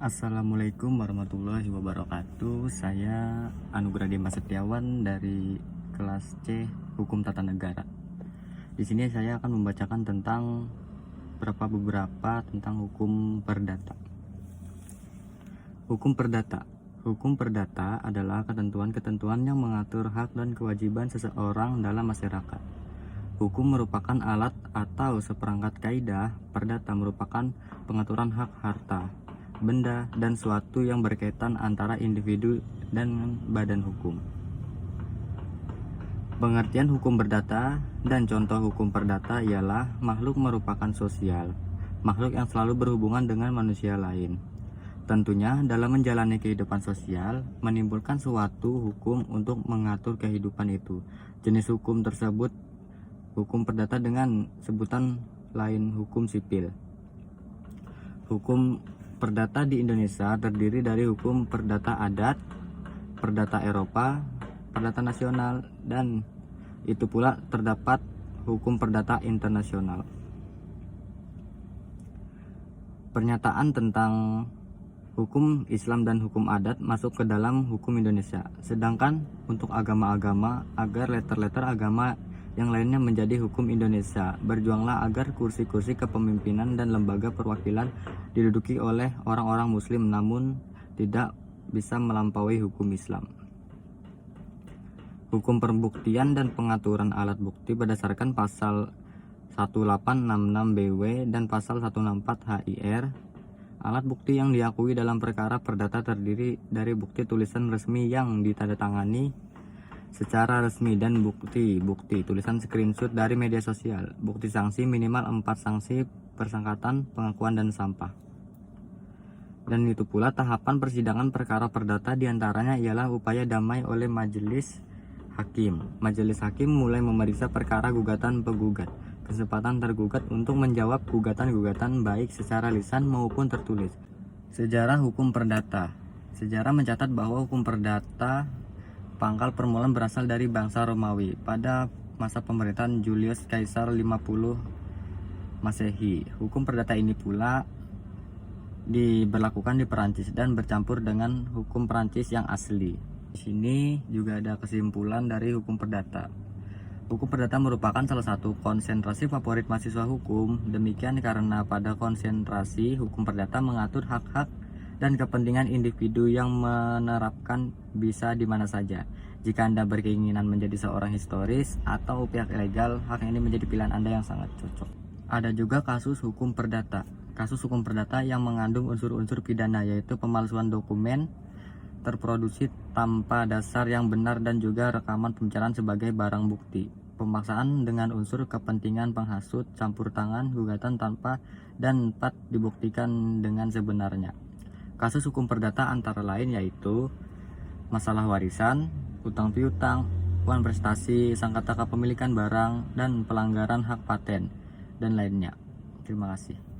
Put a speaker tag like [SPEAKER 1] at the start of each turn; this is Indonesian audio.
[SPEAKER 1] Assalamualaikum warahmatullahi wabarakatuh. Saya Anugrah Dimas Setiawan dari kelas C Hukum Tata Negara. Di sini saya akan membacakan tentang beberapa tentang hukum perdata. Hukum perdata. Hukum perdata adalah ketentuan-ketentuan yang mengatur hak dan kewajiban seseorang dalam masyarakat. Hukum merupakan alat atau seperangkat kaidah. Perdata merupakan pengaturan hak harta, benda, dan suatu yang berkaitan antara individu dan badan hukum. Pengertian hukum perdata dan contoh hukum perdata ialah makhluk merupakan sosial, makhluk yang selalu berhubungan dengan manusia lain. Tentunya dalam menjalani kehidupan sosial menimbulkan suatu hukum untuk mengatur kehidupan itu. Jenis hukum tersebut hukum perdata dengan sebutan lain hukum sipil. Hukum perdata di Indonesia terdiri dari hukum perdata adat, perdata Eropa, perdata nasional, dan itu pula terdapat hukum perdata internasional. Pernyataan tentang hukum Islam dan hukum adat masuk ke dalam hukum Indonesia, sedangkan untuk agama-agama agar letter-letter agama yang lainnya menjadi hukum Indonesia. Berjuanglah agar kursi-kursi kepemimpinan dan lembaga perwakilan diduduki oleh orang-orang muslim, namun tidak bisa melampaui hukum Islam. Hukum pembuktian dan pengaturan alat bukti berdasarkan pasal 1866 BW dan pasal 164 HIR. Alat bukti yang diakui dalam perkara perdata terdiri dari bukti tulisan resmi yang ditandatangani secara resmi dan bukti tulisan screenshot dari media sosial. Bukti sanksi minimal 4 sanksi persangkatan, pengakuan, dan sampah. Dan itu pula tahapan persidangan perkara perdata diantaranya ialah upaya damai oleh majelis hakim. Majelis hakim mulai memeriksa perkara gugatan penggugat, kesempatan tergugat untuk menjawab gugatan-gugatan baik secara lisan maupun tertulis. Sejarah hukum perdata. Sejarah mencatat bahwa hukum perdata pangkal permulaan berasal dari bangsa Romawi pada masa pemerintahan Julius Caesar 50 Masehi. Hukum perdata ini pula diberlakukan di Perancis dan bercampur dengan hukum Perancis yang asli. Di sini juga ada kesimpulan dari hukum perdata. Hukum perdata merupakan salah satu konsentrasi favorit mahasiswa hukum. Demikian karena pada konsentrasi hukum perdata mengatur hak-hak dan kepentingan individu yang menerapkan bisa di mana saja. Jika Anda berkeinginan menjadi seorang historis atau pihak ilegal, hak ini menjadi pilihan Anda yang sangat cocok. Ada juga kasus hukum perdata. Kasus hukum perdata yang mengandung unsur-unsur pidana, yaitu pemalsuan dokumen terproduksi tanpa dasar yang benar dan juga rekaman pembicaraan sebagai barang bukti. Pemaksaan dengan unsur kepentingan penghasut, campur tangan, gugatan tanpa dan dapat dibuktikan dengan sebenarnya. Kasus hukum perdata antara lain yaitu masalah warisan, utang piutang, uang prestasi, sengketa kepemilikan barang, dan pelanggaran hak paten, dan lainnya. Terima kasih.